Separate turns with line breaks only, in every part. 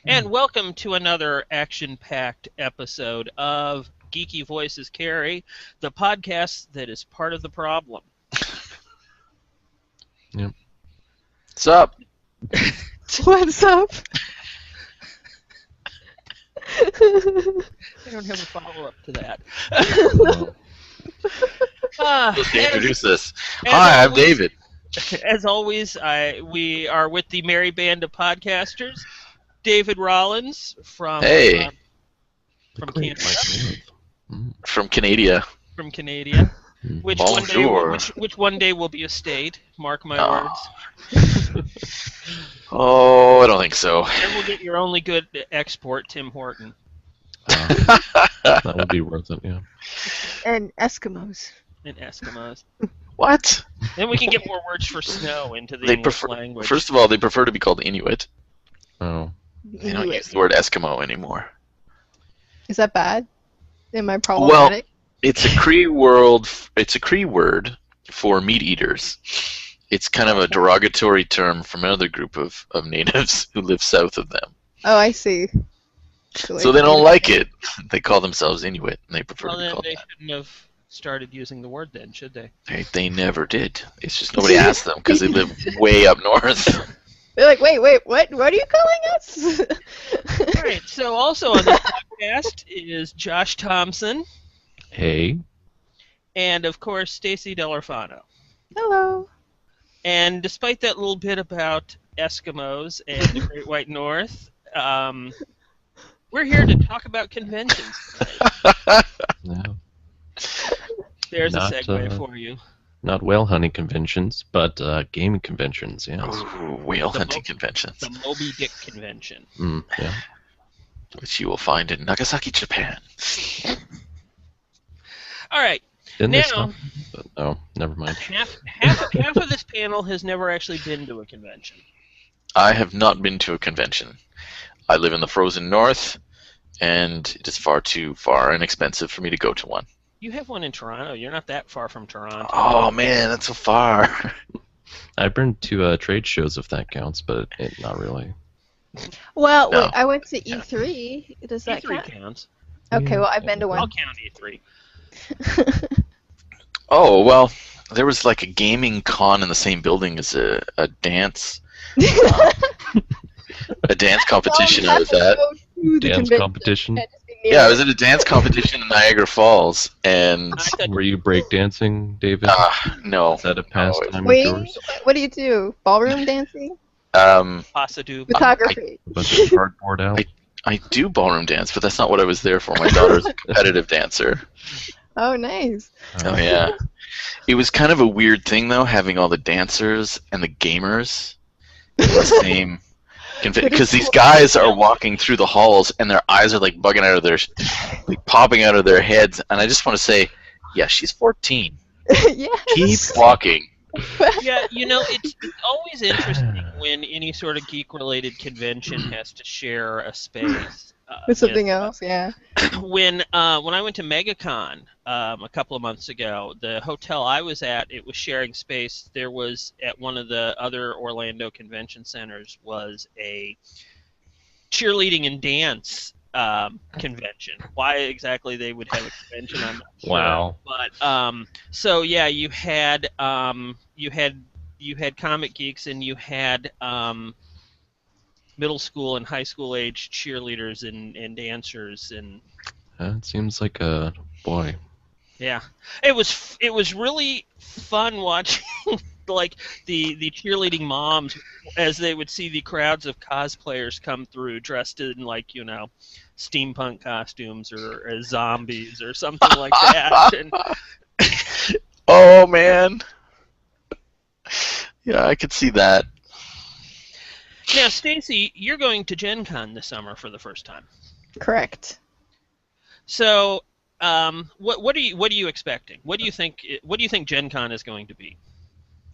And welcome to another action-packed episode of Geeky Voices Carry, the podcast that is part of the problem.
Yep.
What's up?
What's up?
I don't have a follow-up to that.
Let's introduce this. Hi, I'm David.
As always, we are with the merry band of podcasters. David Rollins from
Hey.
From Canada.
From Canada.
From Canada. Which
Bonjour.
one day will be a state. Mark my words.
Oh, I don't think so.
And we'll get your only good export, Tim Horton.
That would be worth it, yeah.
And Eskimos.
And Eskimos.
What?
Then we can get more words for snow into the
They
English
prefer.
language.
First of all, they prefer to be called Inuit.
Oh.
They don't use the word Eskimo anymore.
Is that bad? Am I problematic?
It's a Cree word. It's a Cree word for meat eaters. It's kind of a derogatory term from another group of natives who live south of them.
Oh, I see.
So they don't like it. They call themselves Inuit, and they prefer to be
then
called
they
that.
shouldn't have started using the word then, should they?
They never did. It's just nobody asked them because they live way up north.
They're like, wait, what? What are you calling us?
All right, so also on this podcast is Josh Thompson
Hey.
and, of course, Stacy Delorfano.
Hello.
And despite that little bit about Eskimos and the Great White North, we're here to talk about conventions tonight.
Yeah.
There's
Not,
a segue for you.
Not whale hunting conventions, but gaming conventions, yes.
Ooh, whale hunting conventions,
The Moby Dick Convention.
Yeah.
which you will find in Nagasaki, Japan.
All right.
Didn't they
Now-
stop? But, oh, never mind.
Half of this panel has never actually been to a convention.
I have not been to a convention. I live in the frozen north, and it is far too far and expensive for me to go to one.
You have one in Toronto. You're not that far from Toronto.
Oh man, that's so far.
I've been to trade shows if that counts, but not really.
Well,
No.
wait, I went to E3. Does that
E3
count?
counts.
Okay, well, I've been to
I'll
one.
count E3.
Oh well, there was like a gaming con in the same building as a dance a dance competition. I was at.
Dance competition?
Yeah, I was at a dance competition in Niagara Falls, and
I thought
Were you breakdancing, David?
no.
Is that a pastime of
Wait,
yours?
what do you do? Ballroom dancing?
Pasadub.
Photography.
A bunch of cardboard out?
I do ballroom dance, but that's not what I was there for. My daughter's a competitive dancer.
Oh, nice.
Oh yeah. It was kind of a weird thing though, having all the dancers and the gamers in the same because these guys are walking through the halls and their eyes are like bugging out of their like popping out of their heads, and I just want to say, yeah, she's 14.
Yes.
Keep walking.
Yeah, it's always interesting when any sort of geek-related convention has to share a space.
With something else, yeah.
When I went to MegaCon a couple of months ago, the hotel I was at, it was sharing space. There was at one of the other Orlando convention centers was a cheerleading and dance convention. Why exactly they would have a convention, I'm not sure.
Wow.
But so yeah, you had comic geeks and you had middle school and high school age cheerleaders and dancers, and
That seems like a boy.
yeah, it was really fun watching like the cheerleading moms as they would see the crowds of cosplayers come through dressed in like steampunk costumes or as zombies or something like that. And
Oh man. Yeah, I could see that.
now, Stacy, you're going to Gen Con this summer for the first time.
Correct.
So, what are you expecting? What do you think Gen Con is going to be?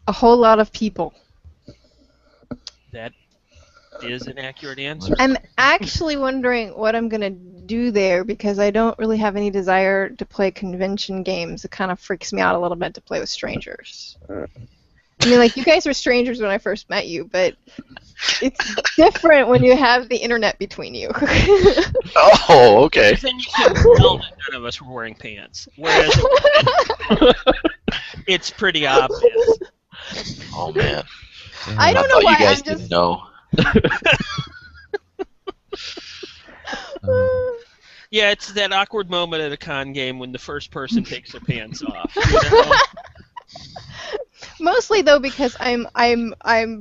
A whole lot of people.
That is an accurate answer.
I'm actually wondering what I'm going to do there because I don't really have any desire to play convention games. It kind of freaks me out a little bit to play with strangers. I mean, like, you guys were strangers when I first met you, but it's different when you have the internet between you.
Oh, okay.
Then you can tell that none of us were wearing pants. Whereas it's pretty obvious.
Oh man.
I don't know
thought
why
you guys
I'm
didn't
just.
know.
Yeah, it's that awkward moment at a con game when the first person takes their pants off. You know?
Mostly though, because I'm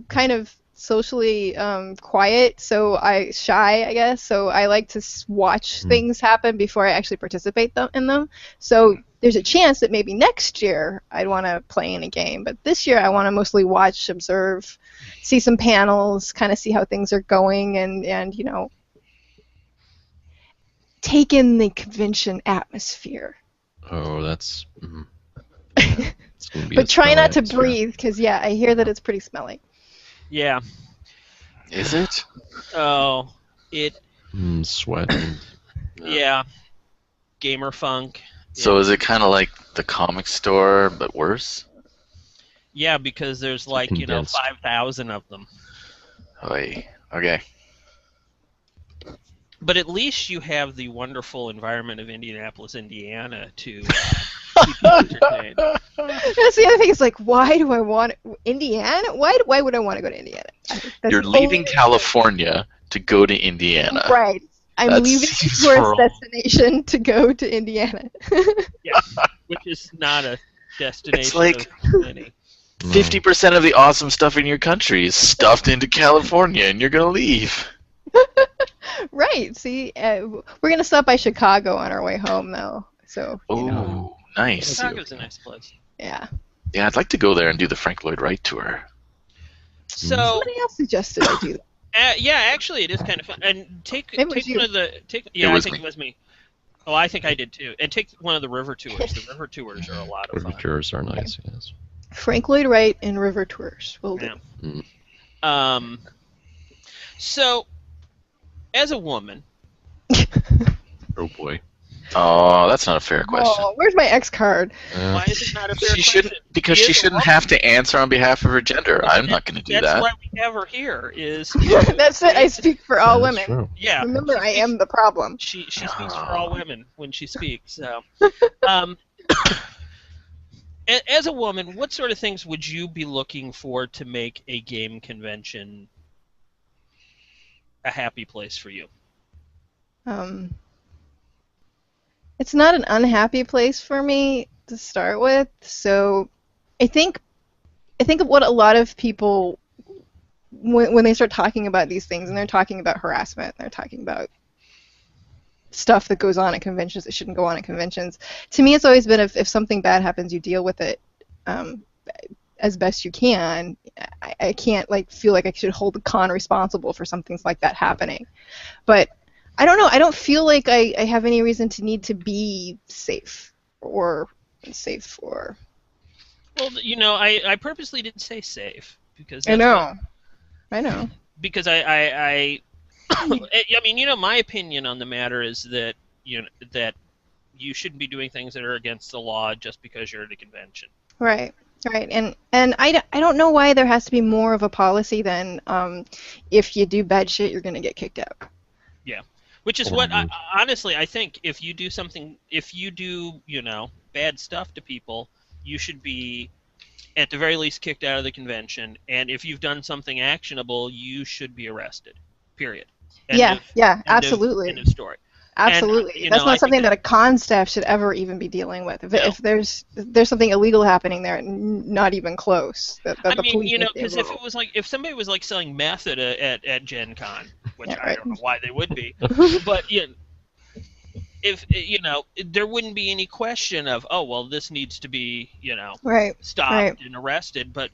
kind of socially quiet, so shy, I guess. So I like to watch things happen before I actually participate in them. So there's a chance that maybe next year I'd want to play in a game, but this year I want to mostly watch, observe, see some panels, kind of see how things are going, and you know, take in the convention atmosphere.
Oh, that's. It's gonna be
But
a
try
smelly
not to
atmosphere.
breathe, because yeah, I hear that it's pretty smelly.
Yeah.
Is it?
Oh, it.
Sweat.
Yeah. Gamer funk.
So is it kind of like the comic store, but worse?
Yeah, because there's like,
condensed.
5,000 of them.
Oy. Okay.
But at least you have the wonderful environment of Indianapolis, Indiana to keep you entertained.
That's the other thing. It's like, why do I want Indiana? Why would I want to go to Indiana? That's
You're
the
leaving
only-
California to go to Indiana.
Right. I'm
That
leaving the
seems
tourist
wrong.
destination to go to Indiana.
Yeah, which is not a destination
It's like-
of many.
50% of the awesome stuff in your country is stuffed into California, and you're gonna leave.
Right. See, we're gonna stop by Chicago on our way home, though. So you know,
Oh, nice.
Chicago's a nice place.
yeah.
Yeah, I'd like to go there and do the Frank Lloyd Wright tour.
So,
Somebody else suggested I do that.
yeah, actually, it is kind of fun. And take
Maybe it was
one
you.
of the
It
I
was
think
me.
it was me. Oh, I think I did too. And take one of the river tours. The river tours are a lot of
River
fun.
tours are nice. Yes.
Frank Lloyd Wright and River Tours. Will do.
Yeah. So, as a woman,
Oh boy.
Oh, that's not a fair question.
Oh, where's my X card?
why is it not a fair
She
question?
shouldn't, because
She
she
is a
shouldn't
woman.
have to answer on behalf of her gender. I'm not going to do
That's
that.
why we have her here. Is
That's it. I speak for all
That's
women.
true.
yeah.
Remember,
she
I
speaks-
am the problem.
She speaks for all women when she speaks. So, as a woman, what sort of things would you be looking for to make a game convention a happy place for you?
It's not an unhappy place for me to start with. So, I think of what a lot of people when they start talking about these things, and they're talking about harassment, they're talking about stuff that goes on at conventions that shouldn't go on at conventions. To me, it's always been if something bad happens, you deal with it as best you can. I can't feel like I should hold the con responsible for something like that happening. But I don't know. I don't feel like I have any reason to need to be safe or unsafe or.
Well, I purposely didn't say safe because
I
that's
know. I know.
because I mean, my opinion on the matter is that that you shouldn't be doing things that are against the law just because you're at a convention.
Right. Right. And I don't know why there has to be more of a policy than if you do bad shit, you're going to get kicked out.
Yeah. Which is what honestly I think if you do bad stuff to people, you should be at the very least kicked out of the convention, and if you've done something actionable, you should be arrested. Period.
Absolutely.
End of story.
Absolutely.
And,
That's
I
not
think
something that a con staff should ever even be dealing with. If there's something illegal happening there, not even close. That
I
the
mean,
police need to be
because if it
involved.
was if somebody was selling meth at Gen Con, which
Yeah,
I
right.
don't know why they would be, but if there wouldn't be any question of, oh well, this needs to be
Right.
stopped
Right.
and arrested, but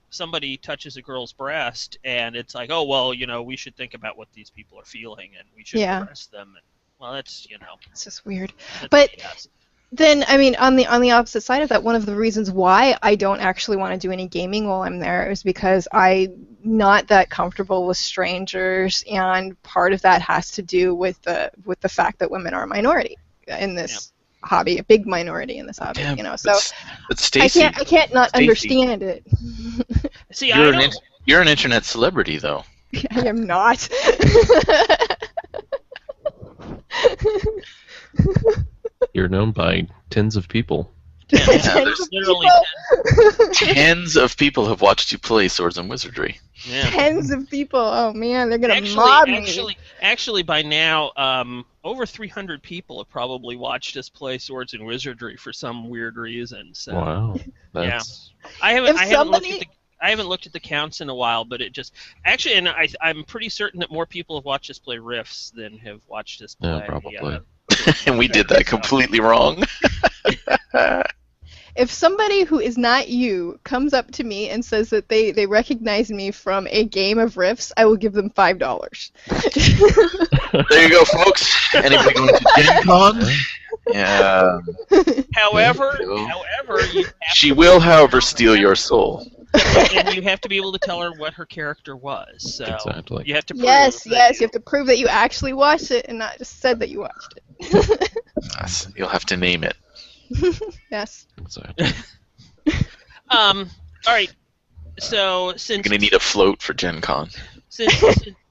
somebody touches a girl's breast and it's like, oh well, we should think about what these people are feeling and we should arrest them. And, well, that's
It's just weird.
that's
But
BS.
then, I mean, on the opposite side of that, one of the reasons why I don't actually want to do any gaming while I'm there is because I'm not that comfortable with strangers, and part of that has to do with the fact that women are a minority in this hobby, a big minority in this hobby.
Yeah,
You know, so
but Stacy,
I can't not
Stacey,
understand it.
See, I don't.
you're an internet celebrity, though.
I am not.
You're known by tens of people.
Yeah,
Tens
there's
of
literally
people.
tens of people have watched you play Swords and Wizardry.
Yeah.
Tens of people. Oh man, they're gonna mob me.
Actually, by now, over 300 people have probably watched us play Swords and Wizardry for some weird reason. So
Wow, that's
I haven't looked at the counts in a while, but it just actually, and I'm pretty certain that more people have watched us play Rifts than have watched us play.
yeah, probably.
And we did that completely wrong.
If somebody who is not you comes up to me and says that they recognize me from a game of Rifts, I will give them $5.
There you go, folks. Anybody going to Gen Con? Yeah.
However,
She will, however, steal your soul.
and you have to be able to tell her what her character was. So
Exactly.
you have to prove
Yes,
that
you have to prove that you actually watched it and not just said that you watched it.
Yes, you'll have to name it.
Yes.
Exactly.
All right. So
You're
since
gonna need a float for Gen Con.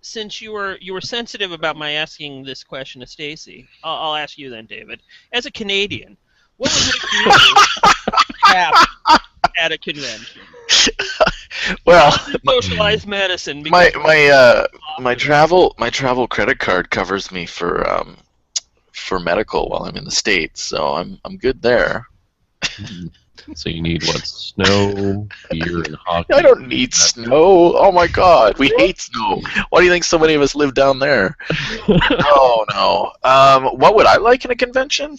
since you were sensitive about my asking this question to Stacy, I'll ask you then, David. As a Canadian, what would make you happy at a convention?
Well,
Socialized medicine.
my travel credit card covers me for medical while I'm in the States, so I'm good there.
So you need what? Snow, beer, and hockey.
I don't need snow. Oh my God, we hate snow. Why do you think so many of us live down there? No. What would I like in a convention?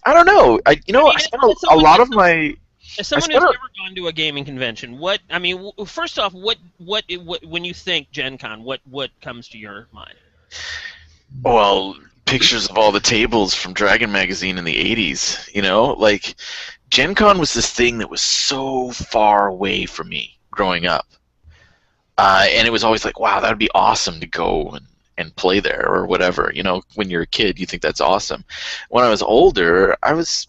I don't know. I spent a lot of my.
As someone who's never gone to a gaming convention, first off, what when you think Gen Con, what comes to your mind?
Well, pictures of all the tables from Dragon Magazine in the 80s, like Gen Con was this thing that was so far away from me growing up. And it was always like, wow, that would be awesome to go and play there or whatever. When you're a kid, you think that's awesome. When I was older, I was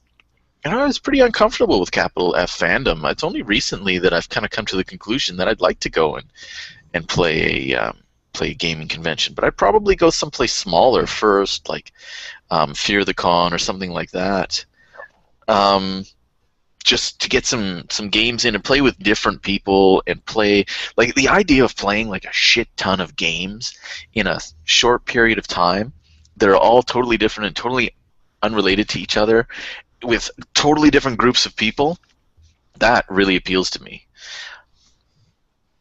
pretty uncomfortable with capital F fandom. It's only recently that I've kind of come to the conclusion that I'd like to go and play a gaming convention, but I'd probably go someplace smaller first, like Fear the Con or something like that, just to get some games in and play with different people and play. Like the idea of playing like a shit ton of games in a short period of time that are all totally different and totally unrelated to each other, with totally different groups of people, that really appeals to me.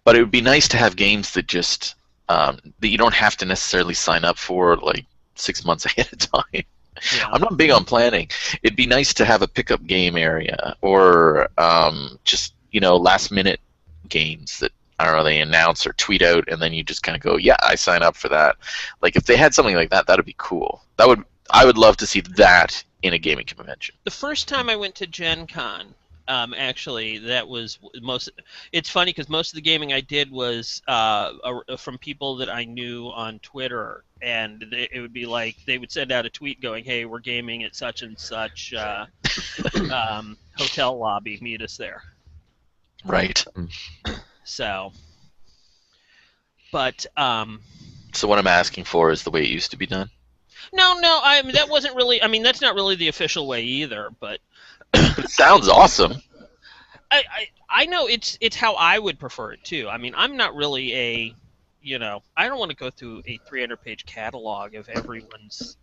But it would be nice to have games that just that you don't have to necessarily sign up for like 6 months ahead of time. Yeah. I'm not big on planning. It'd be nice to have a pickup game area or just last minute games that I don't know they announce or tweet out, and then you just kind of go, yeah, I sign up for that. Like if they had something like that, that'd be cool. I would love to see that in a gaming convention.
The first time I went to Gen Con, actually, that was most. It's funny because most of the gaming I did was from people that I knew on Twitter, and it would be like they would send out a tweet going, "Hey, we're gaming at such and such hotel lobby. Meet us there."
Right.
So, but
so what I'm asking for is the way it used to be done.
No, I mean that wasn't really. I mean that's not really the official way either. But
it sounds awesome.
I know it's how I would prefer it too. I mean I'm not really I don't want to go through a 300-page catalog of everyone's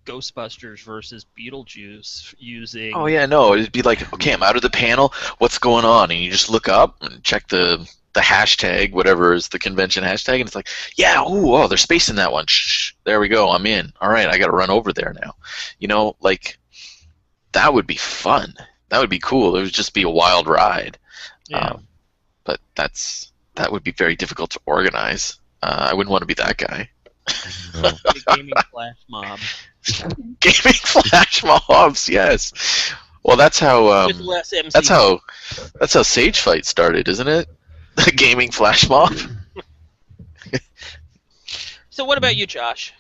Ghostbusters versus Beetlejuice using.
Oh yeah, no, it'd be like, okay, I'm out of the panel. What's going on? And you just look up and check the hashtag, whatever is the convention hashtag, and it's like, yeah, oh, there's space in that one. Shh, there we go, I'm in. All right, I got to run over there now. Like, that would be fun. That would be cool. It would just be a wild ride.
Yeah.
But that would be very difficult to organize. I wouldn't want to be that guy.
The gaming flash mob.
Gaming flash mobs, yes. Well, that's how.
With less MC.
That's how Sage Fight started, isn't it? The gaming flash mob.
So what about you, Josh?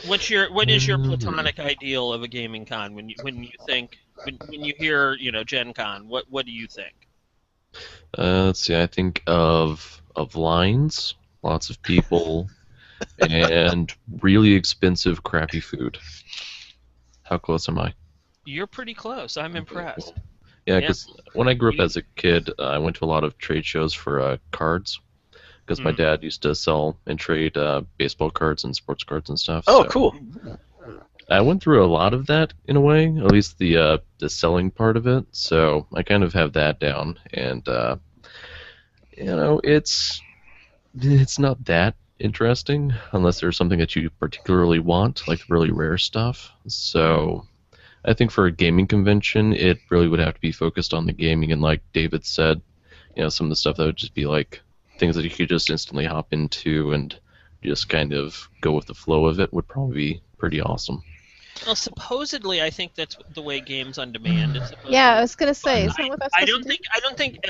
What is your platonic ideal of a gaming con when you hear Gen Con? What do you think?
Let's see. I think of lines, lots of people, and really expensive, crappy food. How close am I?
You're pretty close. I'm impressed.
Yeah,
Yeah.
because when I grew up as a kid, I went to a lot of trade shows for cards. Because my dad used to sell and trade baseball cards and sports cards and stuff.
Oh,
so
cool.
I went through a lot of that in a way, at least the selling part of it. So I kind of have that down, and it's not that interesting unless there's something that you particularly want, like really rare stuff. So I think for a gaming convention, it really would have to be focused on the gaming, and like David said, some of the stuff that would just be like things that you could just instantly hop into and just kind of go with the flow of it would probably be pretty awesome.
Well, supposedly, I think that's the way Games on Demand is supposed
Yeah,
to
I was gonna say,
work.
isn't that what that's
I
supposed
don't
to do?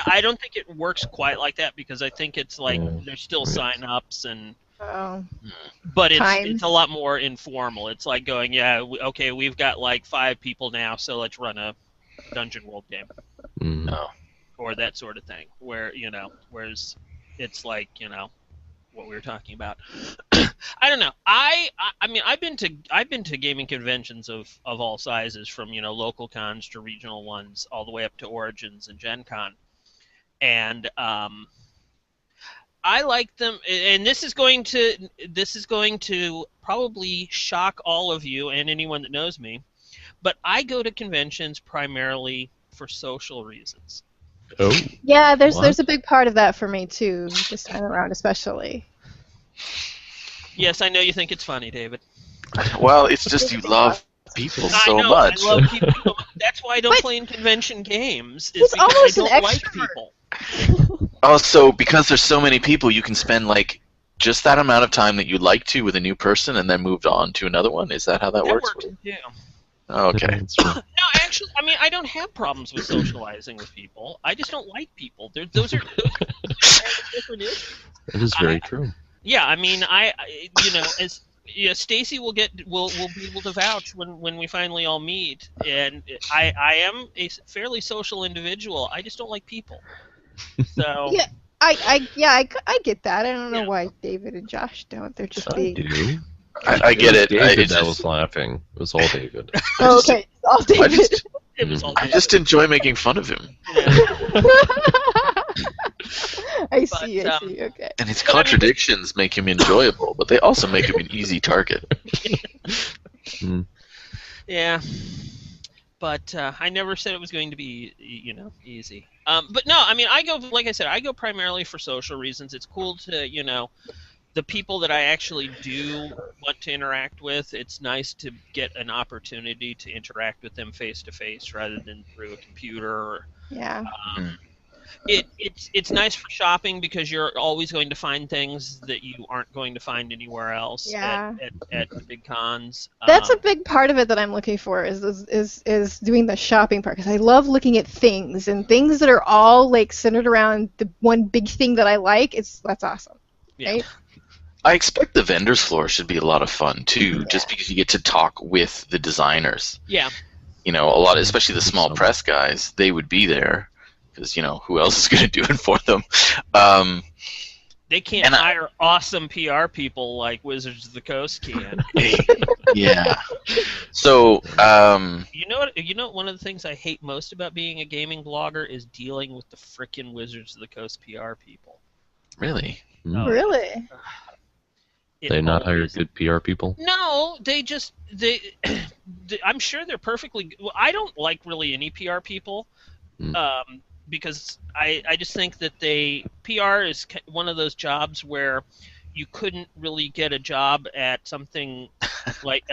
I don't think it works quite like that because I think it's like there's still sign-ups
Oh,
but
Time.
it's a lot more informal. It's like going, okay, we've got like 5 people now, so let's run a Dungeon World game
No.
or that sort of thing. Whereas it's like what we were talking about. I don't know. I mean, I've been to gaming conventions of all sizes, from local cons to regional ones, all the way up to Origins and Gen Con, and I like them. And this is going to probably shock all of you and anyone that knows me, but I go to conventions primarily for social reasons.
Oh.
yeah. There's
What?
a big part of that for me too. This time around, especially.
Yes, I know you think it's funny, David.
Well, it's just you love people so
I know,
much.
I love people. That's why I don't play in convention games. Is
He's
because
almost
I
an
don't like
extrovert.
people.
Also, because there's so many people, you can spend like just that amount of time that you'd like to with a new person, and then move on to another one. Is that how that works?
Yeah.
Oh, okay.
That's right.
No, actually, I mean, I don't have problems with socializing with people. I just don't like people. Those are different issues.
That is very true.
Yeah, I mean, Stacy will be able to vouch when we finally all meet, and I am a fairly social individual. I just don't like people. So
Yeah, I get that. I don't know
Yeah.
why David and Josh don't. They're just
I
being.
do.
I get it.
David
It's
that
just-
was laughing. It was all David.
Oh, okay, it's all
I
David.
just,
it was all
I just enjoy making fun of him,
I see.
But,
I see. Okay.
and his contradictions make him enjoyable, but they also make him an easy target.
Yeah, but I never said it was going to be, easy. But no, I mean, like I said, I go primarily for social reasons. It's cool to, the people that I actually do want to interact with. It's nice to get an opportunity to interact with them face to face rather than through a computer.
Yeah.
It's nice for shopping because you're always going to find things that you aren't going to find anywhere else
Yeah.
at the big cons.
That's a big part of it that I'm looking for is doing the shopping part, because I love looking at things and things that are all like centered around the one big thing that I like. That's awesome.
Yeah.
Right?
I expect the vendors floor should be a lot of fun too, just because you get to talk with the designers.
Yeah.
A lot, especially the small press guys, they would be there because who else is going to do it for them?
They can't hire awesome PR people like Wizards of the Coast can.
Yeah. So,
You know one of the things I hate most about being a gaming blogger is dealing with the frickin' Wizards of the Coast PR people.
really?
Oh,
Really?
They not hire good PR people?
No, I'm sure they're perfectly. Well, I don't like really any PR people, because I just think that PR is one of those jobs where you couldn't really get a job at something like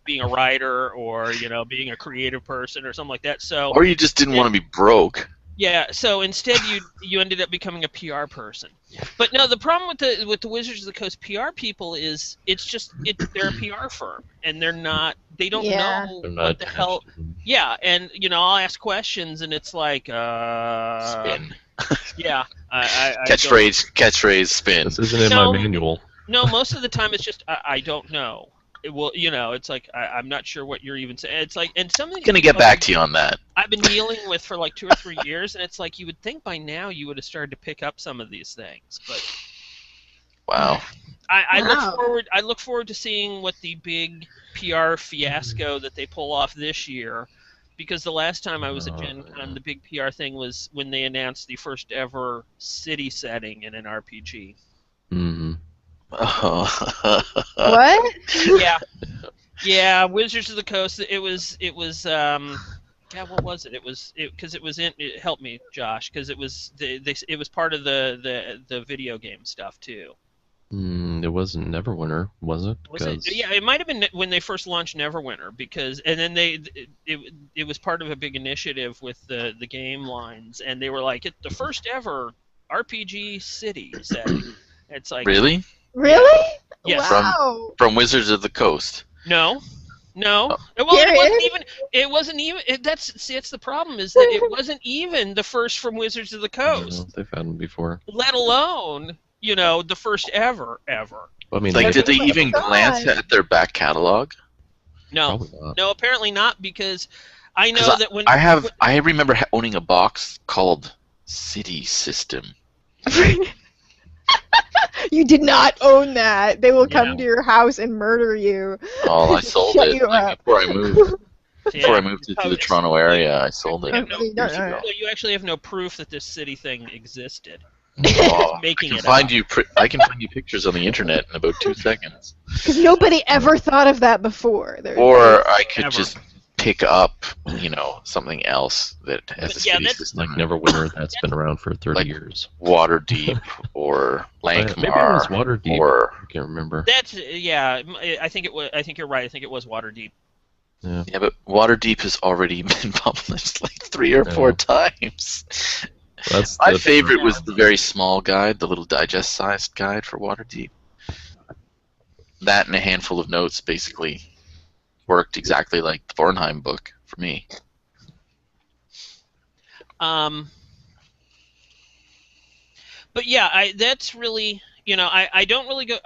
being a writer or being a creative person or something like that. So
Or you just didn't want to be broke.
yeah, so instead you ended up becoming a PR person. But no, the problem with the Wizards of the Coast PR people is they're a PR firm and they don't
Yeah.
know
They're
what
not
the hell. Yeah, and I'll ask questions and it's like
Spin.
yeah, I
Catchphrase spin.
This isn't in
No.
my manual.
No, most of the time it's just I don't know. it's like I'm not sure what you're even saying. It's like, and something
Gonna get back to you on that.
I've been dealing with for like 2 or 3 years, and it's like you would think by now you would have started to pick up some of these things, but
Wow.
I
Wow.
look forward to seeing what the big PR fiasco that they pull off this year, because the last time I was at Gen Con, the big PR thing was when they announced the first ever city setting in an RPG.
Mm-hmm.
What?
Yeah, Wizards of the Coast. It was yeah, what was it? It was because it was in. It helped me, Josh, because it was it was part of the video game stuff too.
It wasn't Neverwinter, was it?
Was it? Yeah, it might have been when they first launched Neverwinter, because and then it was part of a big initiative with the game lines, and they were like the first ever RPG city setting. It's like
Really?
Really?
Yes.
Wow.
From Wizards of the Coast.
No.
Oh.
Well, it wasn't
Serious?
even. It wasn't even. That's the problem, is that it wasn't even the first from Wizards of the Coast,
They've had them before.
let alone the first ever.
I mean,
Like, did they
Oh my
even
God.
glance at their back catalog?
No,
probably not.
no, apparently not, because I know
'Cause
that when
I remember owning a box called City System.
You did not own that. They will
Yeah.
come to your house and murder you.
Oh, I sold
Shut
it
you up.
before I moved.
Yeah,
Before I moved to the Toronto area, I sold it.
You have no-
You don't know.
so you actually have no proof that this city thing existed.
Oh,
Making
I
it
can find
up.
you. I can find you pictures on the internet in about 2 seconds.
Because nobody ever thought of that before.
Or I could
Ever.
just pick up, something else that has a
But yeah,
city
that's-
system.
Like Neverwinter, that's been around for 30
Like-
years.
Waterdeep or
Maybe it
Lankmar.
was Waterdeep.
Or
I can't remember.
That's I think it was. I think you're right. I think it was Waterdeep.
yeah, but Waterdeep has already been published like 3 or 4 times.
That's
My
the-
favorite was the very small guide, the little digest-sized guide for Waterdeep. That and a handful of notes basically worked exactly like the Bornheim book for me.
But yeah, that's really, I don't really go.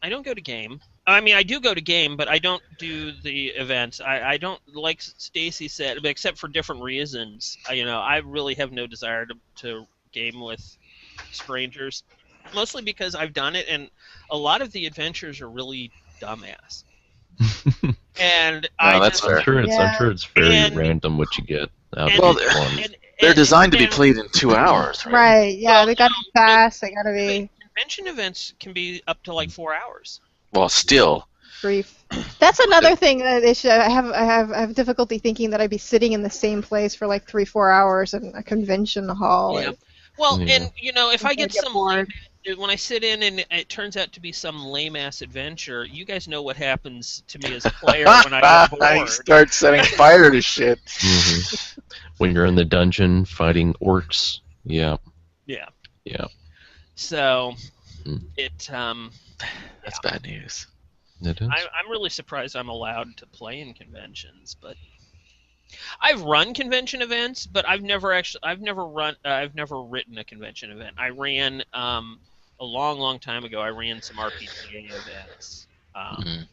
I don't go to game. I mean, I do go to game, but I don't do the events. I don't, like Stacy said, except for different reasons. I really have no desire to game with strangers, mostly because I've done it, and a lot of the adventures are really dumbass. And
that's fair.
I'm sure it's very
And-
random what you get out
and-
of
Well,
each one.
They're designed to be
and
played in 2 hours, right?
Right, yeah,
Well,
they gotta be fast, they gotta be
Convention events can be up to like 4 hours.
Well, still.
brief. That's another thing that they should. I have difficulty thinking that I'd be sitting in the same place for like 3-4 hours in a convention hall.
Yeah. Well,
Yeah.
and if I get some
bored.
when I sit in and it turns out to be some lame ass adventure, you guys know what happens to me as a player when I get
I
bored.
start setting fire to shit.
Mhm. When you're in the dungeon fighting orcs, yeah.
So
Hmm.
That's bad news.
It is.
I'm really surprised I'm allowed to play in conventions, but I've run convention events, but I've never written a convention event. I ran a long time ago. I ran some RPG events
Mhm.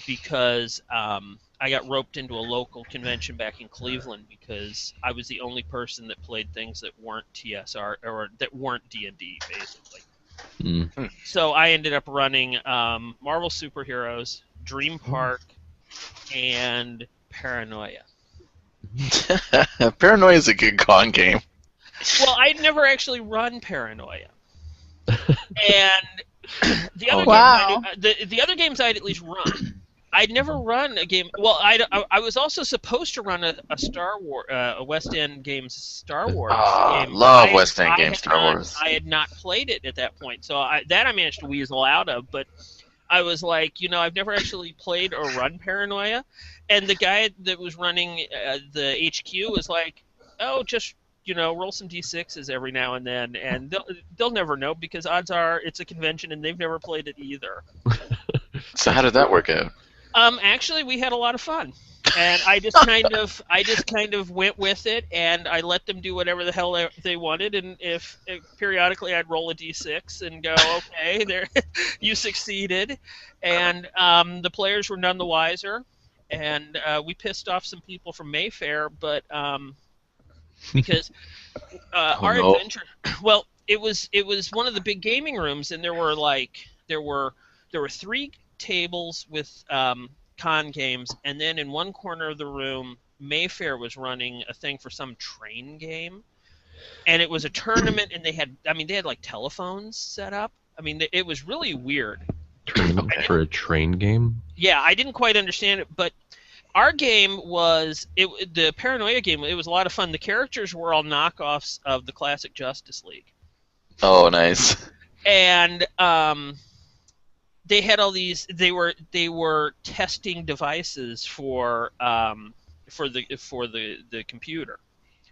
because I got roped into a local convention back in Cleveland because I was the only person that played things that weren't TSR or that weren't D&D basically.
Mm.
So I ended up running Marvel Superheroes, Dream Park, and Paranoia.
Paranoia is a good con game.
Well, I'd never actually run Paranoia, and the other
Wow.
the other games I'd at least run. I'd never run a game. Well, I was also supposed to run a Star Wars, a West End Games Star Wars game.
Love
I-
West End
I
Games
had
Star
not-
Wars.
I had not played it at that point, so I managed to weasel out of. But I was like, I've never actually played or run Paranoia, and the guy that was running the HQ was like, "Oh, just roll some d6s every now and then, and they'll never know because odds are it's a convention and they've never played it either."
So how did that work out?
Actually, we had a lot of fun. and I just kind of went with it, and I let them do whatever the hell they wanted. And if periodically I'd roll a d6 and go, okay, there, you succeeded, and the players were none the wiser, and we pissed off some people from Mayfair, but because
Oh
our
no.
adventure, well, it was one of the big gaming rooms, and there were three tables with con games, and then in one corner of the room, Mayfair was running a thing for some train game, and it was a tournament, and they had like telephones set up. I mean, it was really weird.
Tournament for a train game?
Yeah, I didn't quite understand it, but our game was the Paranoia game. It was a lot of fun. The characters were all knockoffs of the classic Justice League,
Oh, nice.
and they had all these. They were testing devices for the computer,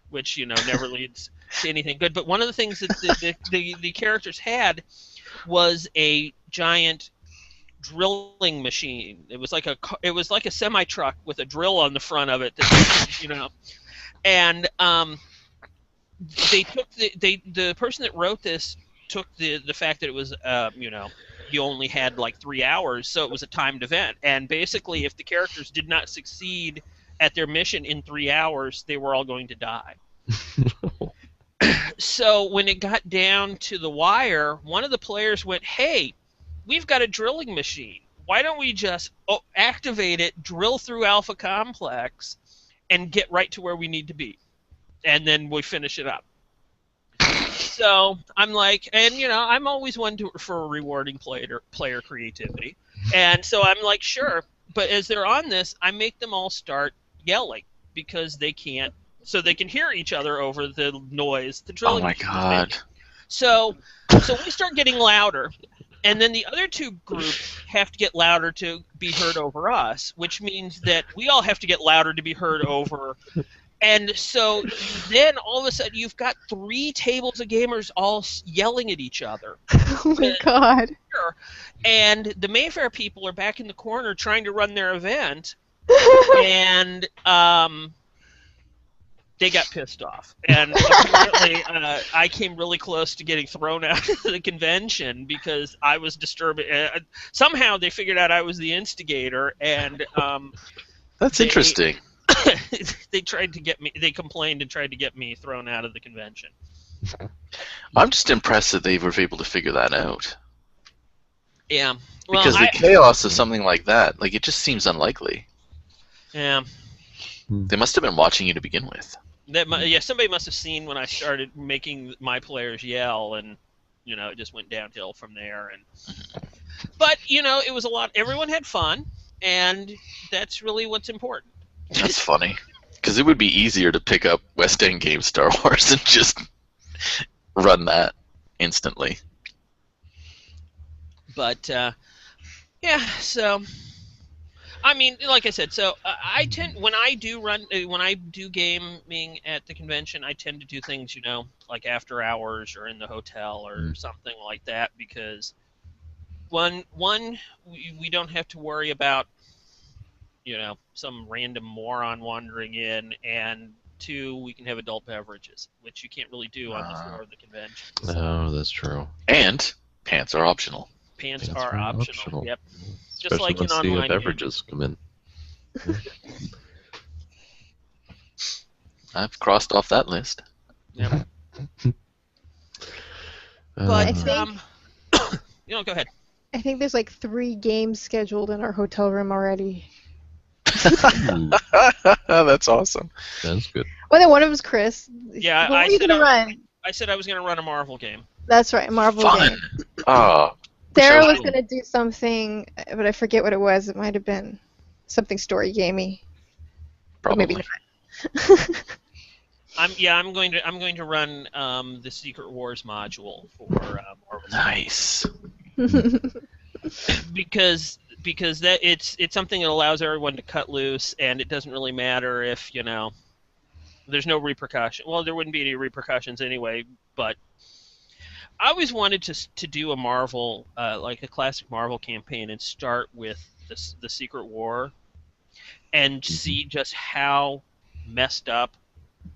which never leads to anything good. But one of the things that the characters had was a giant drilling machine. It was like a semi truck with a drill on the front of it. And they took the person that wrote this took the fact that it was you only had like 3 hours, so it was a timed event. And basically, if the characters did not succeed at their mission in 3 hours, they were all going to die. So when it got down to the wire, one of the players went, "Hey, we've got a drilling machine. Why don't we just activate it, drill through Alpha Complex, and get right to where we need to be, and then we finish it up?" So I'm like, and I'm always one for rewarding player creativity, and so I'm like, sure. But as they're on this, I make them all start yelling because they can't, so they can hear each other over the noise the
Oh
drilling
my
machine is
god.
making. So we start getting louder, and then the other two groups have to get louder to be heard over us, which means that we all have to get louder to be heard over. And so then all of a sudden you've got 3 tables of gamers all yelling at each other.
Oh my god.
And the Mayfair people are back in the corner trying to run their event, and they got pissed off. And apparently I came really close to getting thrown out of the convention because I was disturbing. Somehow they figured out I was the instigator, and
That's interesting.
they tried to get me. They complained and tried to get me thrown out of the convention.
I'm just impressed that they were able to figure that out.
Yeah, well,
Because the chaos of something like that, like, it just seems unlikely.
yeah,
They must have been watching you to begin with.
somebody must have seen when I started making my players yell, and it just went downhill from there. But it was a lot. Everyone had fun, and that's really what's important.
That's funny. Because it would be easier to pick up West End Games Star Wars and just run that instantly.
But yeah, so I mean, like I said, so I tend when I do gaming at the convention, I tend to do things like after hours or in the hotel or something like that, because one we don't have to worry about some random moron wandering in, and 2, we can have adult beverages, which you can't really do on the floor of the convention. So.
Oh, that's true.
And pants are optional.
Pants are optional. Yep. Just
Especially
like in
once the
online
beverages come in.
I've crossed off that list.
Yep.
I
But
think,
go ahead.
I think there's like 3 games scheduled in our hotel room already.
That's awesome.
That's good.
Well, then one of them's Chris.
Yeah,
What were you gonna run?
I said I was going to run a Marvel game.
That's right, Marvel
Fun.
game.
Oh,
Sarah
so-
was gonna do something, but I forget what it was. It might have been something story gamey. Or
probably.
maybe not.
I'm going to run the Secret Wars module for Marvel.
Nice.
because that it's something that allows everyone to cut loose, and it doesn't really matter if there's no repercussion. Well, there wouldn't be any repercussions anyway, but I always wanted to do a Marvel like a classic Marvel campaign and start with the Secret War, and see just how messed up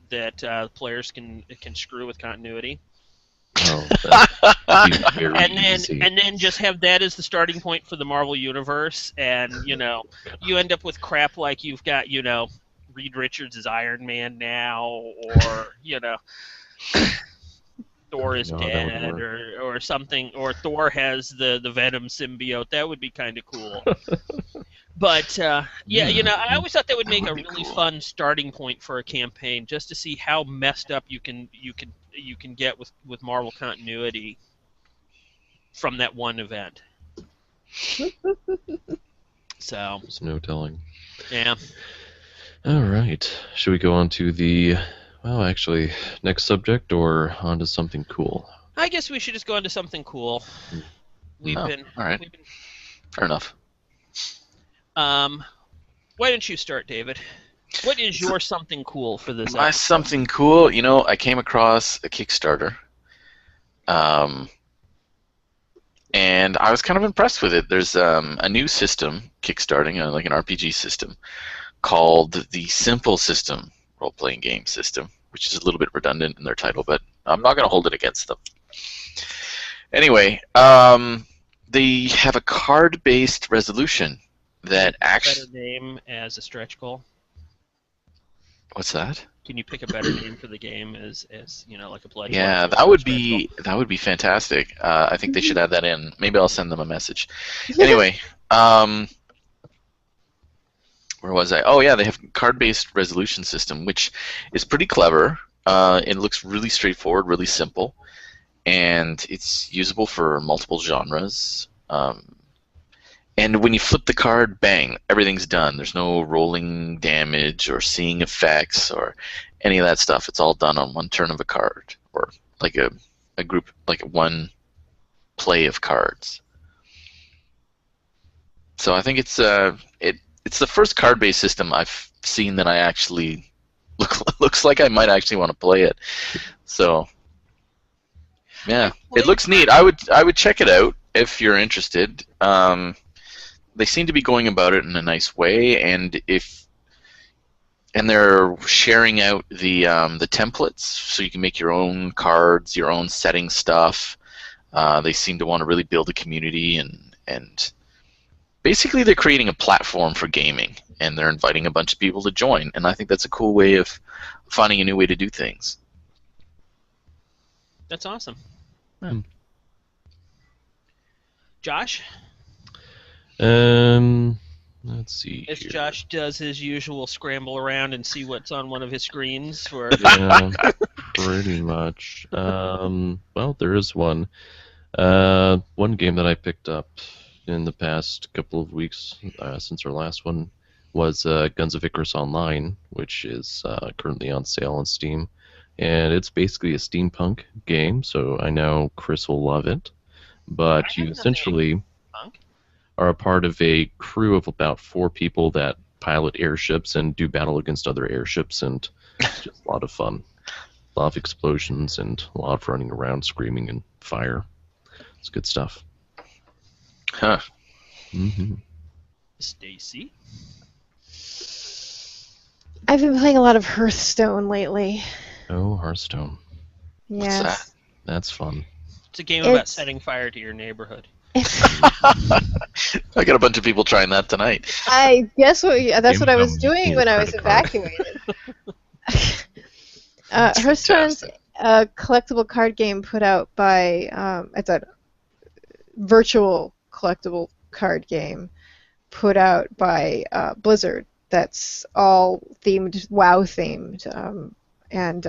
that players can screw with continuity.
Oh, that'd be very easy.
And then just have that as the starting point for the Marvel Universe, and you end up with crap like you've got Reed Richards is Iron Man now, or Thor is dead, or something, or Thor has the Venom symbiote. That would be kind of cool. But I always thought that would make a really fun starting point for a campaign, just to see how messed up you can get with Marvel continuity from that one event. So
there's no telling.
Yeah.
All right. Should we go on to the next subject, or on to something cool?
I guess we should just go on to something cool.
All right. Fair enough.
Why don't you start, David? What is your something cool for this
My
episode?
something cool, I came across a Kickstarter, and I was kind of impressed with it. There's a new system kickstarting, like an RPG system, called the Simple System role-playing game system, which is a little bit redundant in their title, but I'm not going to hold it against them. Anyway, they have a card-based resolution that actually...
Better name as a stretch goal.
What's that?
Can you pick a better name for the game as like a pledge?
Yeah, that would be fantastic. I think they should add that in. Maybe I'll send them a message. Anyway, where was I? Oh yeah, they have a card-based resolution system, which is pretty clever. It looks really straightforward, really simple, and it's usable for multiple genres. And when you flip the card, bang, everything's done. There's no rolling damage or seeing effects or any of that stuff. It's all done on one turn of a card, or like a group, like one play of cards. So I think it's the first card-based system I've seen that I actually looks like I might actually want to play it. So yeah, it looks neat. I would check it out if you're interested. They seem to be going about it in a nice way, and they're sharing out the templates, so you can make your own cards, your own setting stuff. They seem to want to really build a community, and basically they're creating a platform for gaming, and they're inviting a bunch of people to join, and I think that's a cool way of finding a new way to do things.
That's awesome. Yeah. Josh?
Let's see.
As Josh does his usual scramble around and see what's on one of his screens.
Yeah, pretty much. Well, there is one. One game that I picked up in the past couple of weeks since our last one was Guns of Icarus Online, which is currently on sale on Steam. And it's basically a steampunk game, so I know Chris will love it. But you essentially are a part of a crew of about 4 people that pilot airships and do battle against other airships, and it's just a lot of fun. A lot of explosions and a lot of running around, screaming, and fire. It's good stuff.
Huh.
Mm-hmm.
Stacy?
I've been playing a lot of Hearthstone lately.
Oh, Hearthstone.
Yes.
What's that?
That's fun.
It's a game about setting fire to your neighborhood.
I got a bunch of people trying that tonight.
I guess that's what I was doing when I was evacuated. Hearthstone's a collectible card game put out by it's a virtual collectible card game put out by Blizzard. That's all themed, WoW themed, and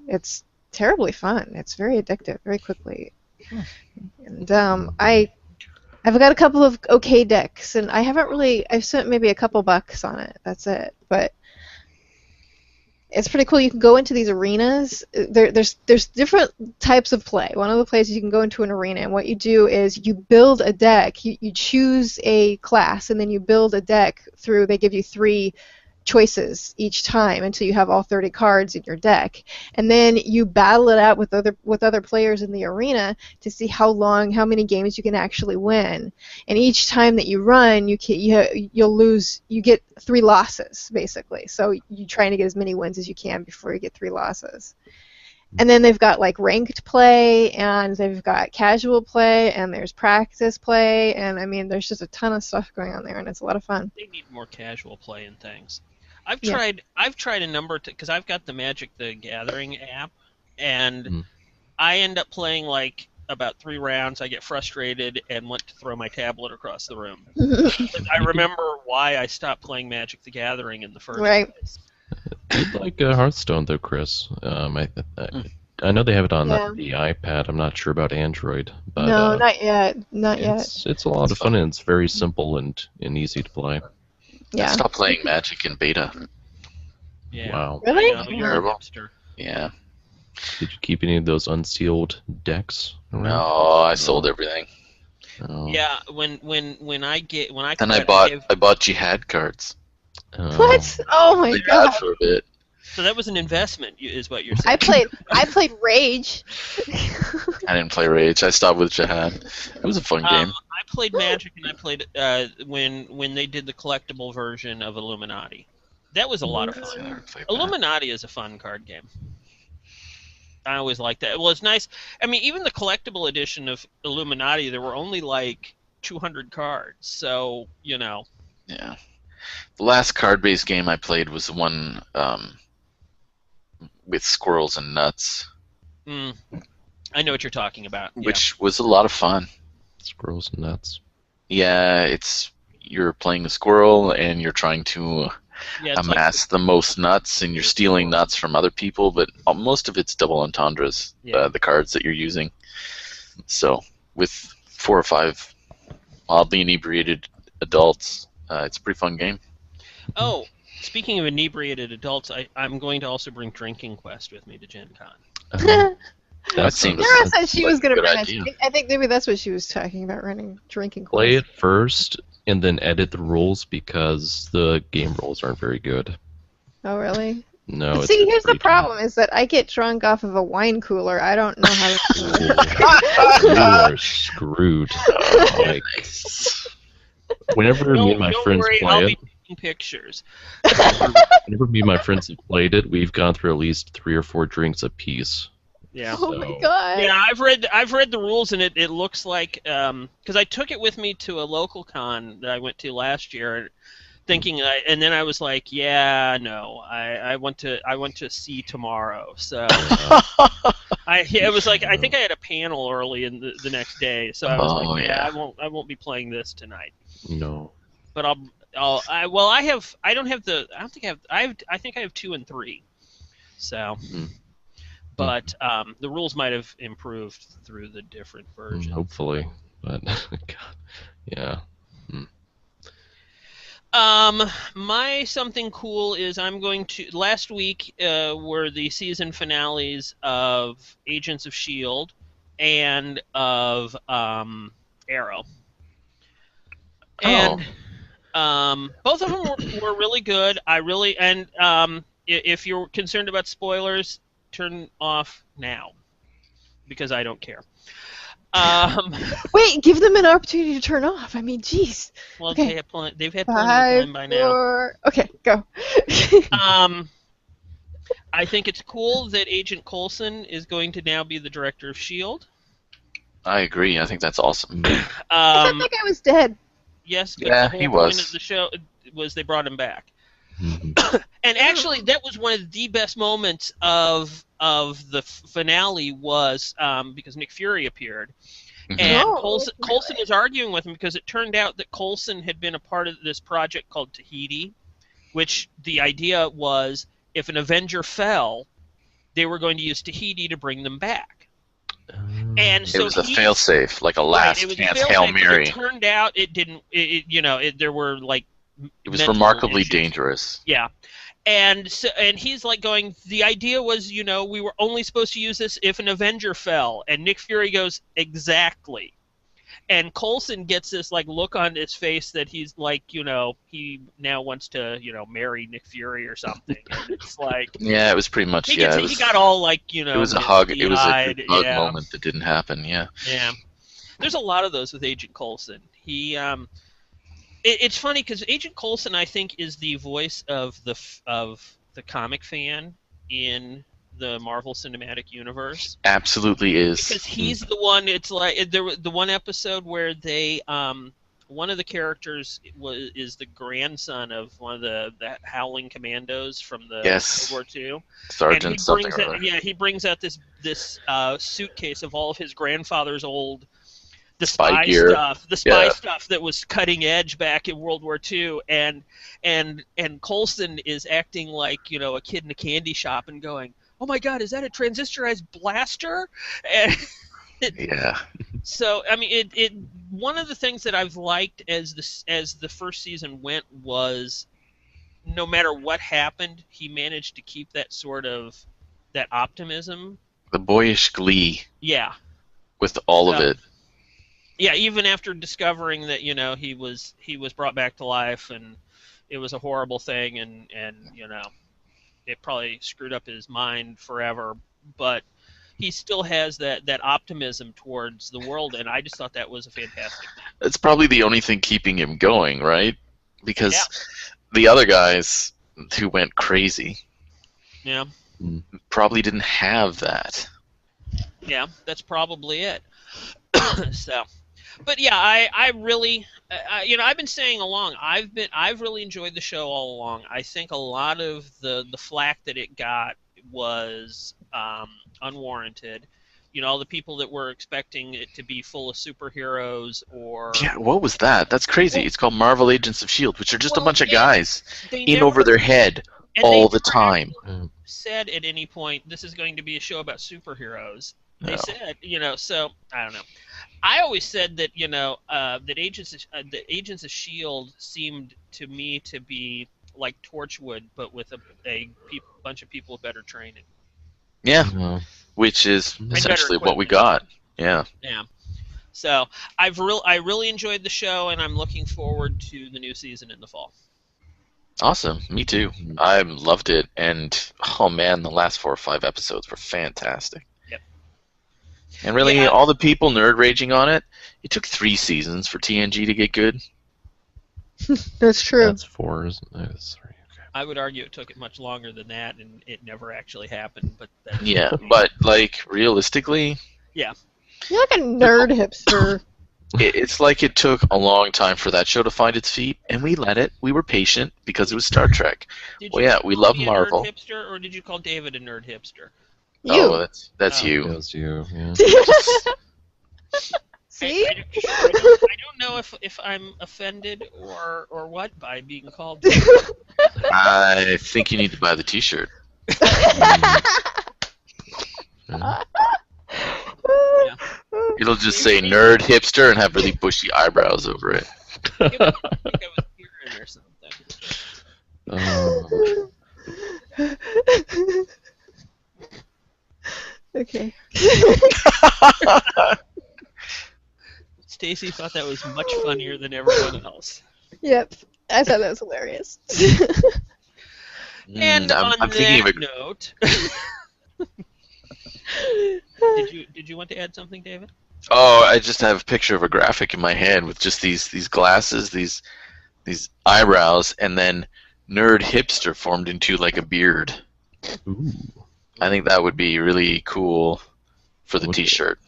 it's terribly fun. It's very addictive, very quickly. And I've got a couple of okay decks, and I've spent maybe a couple bucks on it. That's it. But it's pretty cool. You can go into these arenas. There's different types of play. One of the places you can go into an arena, and what you do is you build a deck. You choose a class, and then you build a deck through. They give you 3 choices each time until you have all 30 cards in your deck, and then you battle it out with other players in the arena to see how many games you can actually win. And each time that you run, you get 3 losses basically. So you're trying to get as many wins as you can before you get 3 losses. And then they've got like ranked play, and they've got casual play, and there's practice play, and I mean there's just a ton of stuff going on there, and it's a lot of fun.
They need more casual play and things. I've tried a number because I've got the Magic the Gathering app, and I end up playing like about 3 rounds. I get frustrated and want to throw my tablet across the room. I remember why I stopped playing Magic the Gathering in the first place.
You'd like Hearthstone though, Chris. I know they have it on the iPad. I'm not sure about Android, but
no, not yet. Not yet.
It's a lot of fun, and it's very simple and easy to play.
Yeah.
I stopped playing Magic in beta.
Yeah.
Wow.
Really?
I know, you're a hipster.
Yeah.
Did you keep any of those unsealed decks around?
No, I sold everything.
Oh.
Yeah, when I
And I bought Jihad cards.
What? Oh my god!
For a bit.
So that was an investment, is what you're saying.
I played Rage.
I didn't play Rage. I stopped with Jihad. It was a fun game.
I played Magic, and I played when they did the collectible version of Illuminati. That was a lot of fun. Illuminati is a fun card game. I always liked that. Well, it's nice. I mean, even the collectible edition of Illuminati, there were only like 200 cards. So, you know.
Yeah. The last card-based game I played was the one with squirrels and nuts.
I know what you're talking about.
Which was a lot of fun.
Squirrels and nuts.
Yeah, you're playing a squirrel and you're trying to amass the most nuts, and you're stealing nuts from other people, but most of it's double entendres, the cards that you're using. So with 4 or 5 oddly inebriated adults, it's a pretty fun game.
Oh, speaking of inebriated adults, I'm going to also bring Drinking Quest with me to Gen Con.
That seems
Sarah said she was going to
good
run
idea.
it. I think maybe that's what she was talking about, running Drinking Quest.
Play it first, and then edit the rules, because the game rules aren't very good.
Oh, really?
No.
But see, here's the problem: is that I get drunk off of a wine cooler. I don't know how to.
You are screwed. Like, whenever me and my friends
worry,
play
I'll
it,
be taking pictures.
whenever me and my friends have played it, we've gone through at least 3 or 4 drinks apiece.
Yeah.
Oh my god.
Yeah, I've read the rules, and it looks like because I took it with me to a local con that I went to last year, thinking, and then I was like, yeah, no, I want to see tomorrow. So it was like I think I had a panel early in the next day, so I was like, yeah, I won't be playing this tonight.
No.
But I think I have 2 and 3, so. But the rules might have improved through the different versions.
Hopefully, but God, yeah.
My something cool is I'm going to. Last week were the season finales of Agents of S.H.I.E.L.D. and of Arrow, and both of them were really good. If you're concerned about spoilers, turn off now, because I don't care.
Wait, give them an opportunity to turn off. I mean, jeez.
Well,
okay.
they've had plenty of time by now.
Okay, go.
I think it's cool that Agent Coulson is going to now be the director of S.H.I.E.L.D.
I agree. I think that's awesome.
I thought that guy was dead.
Yes, but
Yeah,
the whole
he
point
was.
of the show was they brought him back. And actually, that was one of the best moments of the finale was because Nick Fury appeared, and Coulson is arguing with him because it turned out that Coulson had been a part of this project called Tahiti, which the idea was if an Avenger fell, they were going to use Tahiti to bring them back. And so
it was a failsafe, like a last chance Hail Mary.
It turned out it didn't. There were like.
It was remarkably dangerous.
Yeah. And he's like going, the idea was, we were only supposed to use this if an Avenger fell. And Nick Fury goes, exactly. and Coulson gets this like look on his face that he's like, he now wants to, marry Nick Fury or something. And it's like
Yeah, it was pretty much.
he got all like,
it was a hug. It was a good hug
yeah.
moment that didn't happen. Yeah.
Yeah. There's a lot of those with Agent Coulson. It's funny because Agent Coulson, I think, is the voice of the comic fan in the Marvel Cinematic Universe.
Absolutely is.
Because he's the one. It's like the one episode where they one of the characters is the grandson of one of the Howling Commandos from the
Yes.
World War II.
Sergeant something.
He brings out this suitcase of all of his grandfather's old. The
spy gear.
Stuff that was cutting edge back in World War II, and Coulson is acting like a kid in a candy shop and going, "Oh my God, is that a transistorized blaster?" And
yeah.
So I mean, it one of the things that I've liked as the first season went was, no matter what happened, he managed to keep that sort of that optimism,
the boyish glee.
Yeah.
With all of it.
Yeah, even after discovering that he was brought back to life and it was a horrible thing and it probably screwed up his mind forever, but he still has that optimism towards the world, and I just thought that was a fantastic thing.
It's probably the only thing keeping him going, right? Because the other guys who went crazy, probably didn't have that.
Yeah, that's probably it. So. But yeah, I really, I've been saying along, I've really enjoyed the show all along. I think a lot of the flack that it got was unwarranted. All the people that were expecting it to be full of superheroes or
what was that? That's crazy. It's called Marvel Agents of S.H.I.E.L.D., which are just a bunch of guys in over their head all the time.
Said at any point this is going to be a show about superheroes. They said, so I don't know. I always said that, that Agents of S.H.I.E.L.D. seemed to me to be like Torchwood, but with a bunch of people with better training.
Yeah, which is essentially what we got. Yeah.
Yeah. So I really enjoyed the show, and I'm looking forward to the new season in the fall.
Awesome. Me too. I loved it, and oh man, the last 4 or 5 episodes were fantastic. And really, all the people nerd raging on it, it took 3 seasons for TNG to get good.
That's true.
That's 4, isn't it? That's 3. Okay.
I would argue it took it much longer than that, and it never actually happened. But
but like realistically,
yeah,
you're like a nerd hipster.
It's like it took a long time for that show to find its feet, and we let it. We were patient because it was Star Trek. We love Marvel.
Nerd hipster, or did you call David a nerd hipster?
You.
Oh, that's you.
That's you. Yeah.
See?
I don't know if I'm offended or what by being called.
I think you need to buy the T-shirt. It'll just say nerd hipster and have really bushy eyebrows over it.
I think I was hearing or something.
Okay.
Stacy thought that was much funnier than everyone else.
Yep, I thought that was hilarious.
And on that note, did you want to add something, David?
Oh, I just have a picture of a graphic in my head with just these glasses, these eyebrows, and then nerd hipster formed into like a beard.
Ooh.
I think that would be really cool for the T-shirt.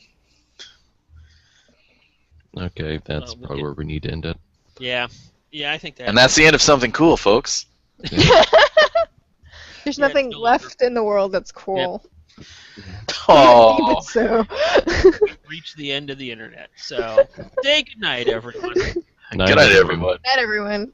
Okay, that's probably where we need to end it.
Yeah, I think that.
And that's the end of something cool, folks.
Yeah.
There's nothing left in the world that's cool.
Yep.
Oh.
So.
We've reached the end of the internet. So, say good night, everyone.
Good night, everyone.
Good night, everyone.